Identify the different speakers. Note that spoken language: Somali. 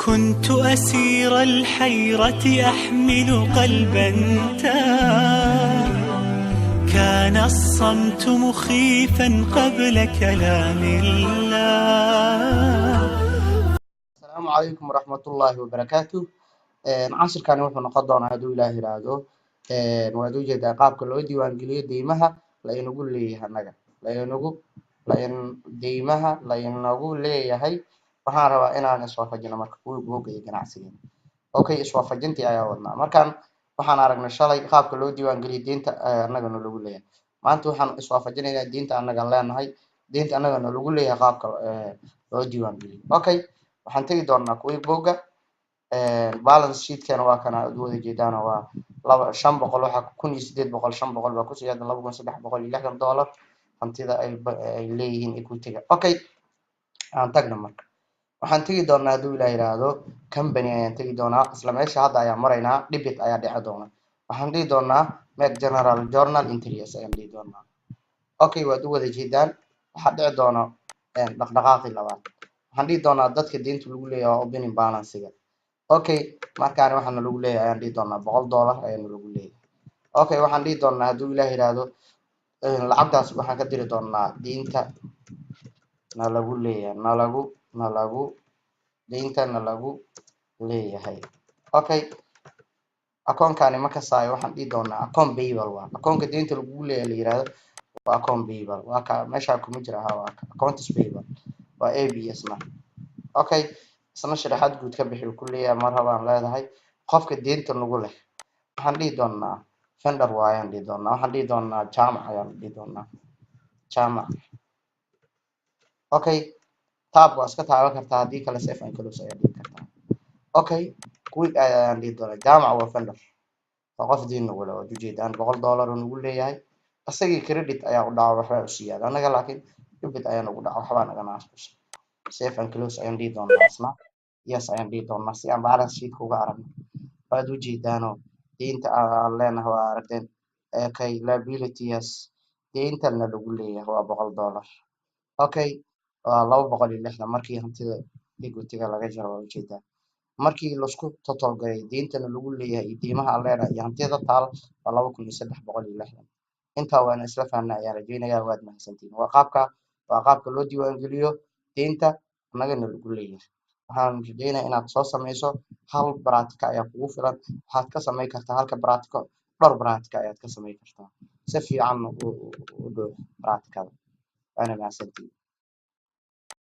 Speaker 1: كنت أسير الحيرة أحمل قلبا تاه، كان الصمت مخيفا قبل كلام الله.
Speaker 2: السلام عليكم ورحمة الله وبركاته. عشر كان وحنا قضانا هدو إلهي رادو وهدو جدا قابك اللو ديوان قلية ديمها لأن نقول لي هنجا لأن ديمها لأن نقول لي هاي waxaan rabaa inaan iswaafajino marka kuwa googa iyo ganacsiga. Okay, iswaafajintii ayaa wadnaa. Markaan waxaan aragnay shalay qaabka loo diiwaan geliyo diinta annagana lagu leeyahay. Maanta waxaan iswaafajinaynaa diinta annaga leenahay, diinta annagana lagu leeyahay qaabka loo diiwaan geliyo. Okay, waxaan tagi doonaa kuwa googa balance sheet-kana waa kana aad wada jeedaan waa 500 waxa 1800 500 baa ku soo yaada $2360 hantida ay leeyihiin equity-ga. Okay, aan tagna marka waxaan tagi doonaa haduu ilaahay yiraahdo company ayaan tagi doonaa isla meesha hadda ayaan maraynaa debit ayaa dhici doona waxaan dhihi doonaa make general journal entries ayaan dhihi doonaa. Okay, waad u wada jeedaan waxa dhici doona dhaqdhaqaaqi labaad waxaan dhihi doonaa dadka diinta lagu leeyahay opening balance-ga. Okay, markaan waxaan lagu leeyahay ayaan dhihi doonaa $100 ayaan lagu leeyahay. Okay, waxaan dhihi doonaa haduu ilaahay yiraahdo lacagtaas waxaan ka diri doonaa diinta na lagu leeyahay diintana lagu leeyahay. Okay, akoonkaani ma ka saayo waxaan dhihi doonaa akoon payable waa akoonka diinta lagu leeyahay la yiraahdo waa akoon payable waa ka meesha kuma jira waa account payable waa ABS ma. Okay, isna sharaxaad guud ka bixi ku leeyahay mar habaan leedahay qofka diinta lagu leh waxaan dhihi doonaa vendor waayaan dhihi doonaa waxaan dhihi doonaa jaamac ayaan dhihi doonaa jaamac. Okay, tab waa iska taaban kartaa hadii kale safe and close ayaa dhihi kartaa. Okay, quick ayaan dhihi doonaa jaamac waa vendor waa qof diin lagu leh oo ujeedaan $100 uu leeyahay asagii credit ayaa u dhaca waxba u siiyay anaga laakiin debit ayaa nagu dhaca waxba naga naasbus safe and close ayaan dhihi doonaa isna yes ayaan dhihi doonaa si aan balance sheet uga aragno waad u jeedaano diinta aan leenahay waa aragteen okay liabilities diintana lagu leeyahay waa $100. Okay, waa 260 markii hantida equity-ga laga jaro waa ujeedaa markii la isku total garay diintana lagu leeyahay diimaha alleena iyo hantida taal waa 2360 inta waan isla fahnay ayaa rajaynayaa waad mahadsantiin waa qaabka loo diiwaan geliyo diinta annagana lagu leeyahay waxaan rajaynayaa inaad soo sameyso hal practice ayaa kugu filan waxaad ka sameyn kartaa halka practice dhowr practice ayaad ka sameyn kartaa si fiican u dhow practice-da ana mahadsantiin.